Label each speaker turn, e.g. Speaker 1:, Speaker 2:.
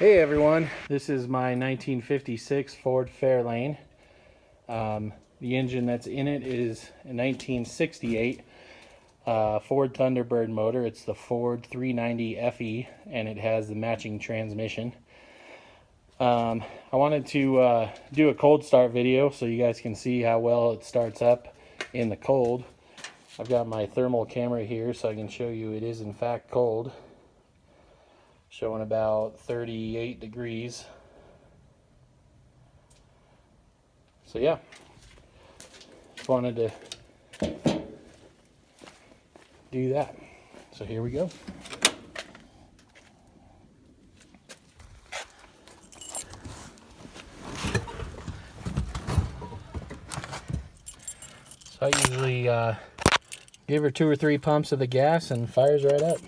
Speaker 1: Hey everyone, this is my 1956 Ford Fairlane. The engine that's in it is a 1968 Ford Thunderbird motor. It's the Ford 390 FE and it has the matching transmission. I wanted to do a cold start video so you guys can see how well it starts up in the cold. I've got my thermal camera here so I can show you it is in fact cold. Showing about 38 degrees. So yeah, just wanted to do that. So here we go. So I usually give her 2 or 3 pumps of the gas and fires right up.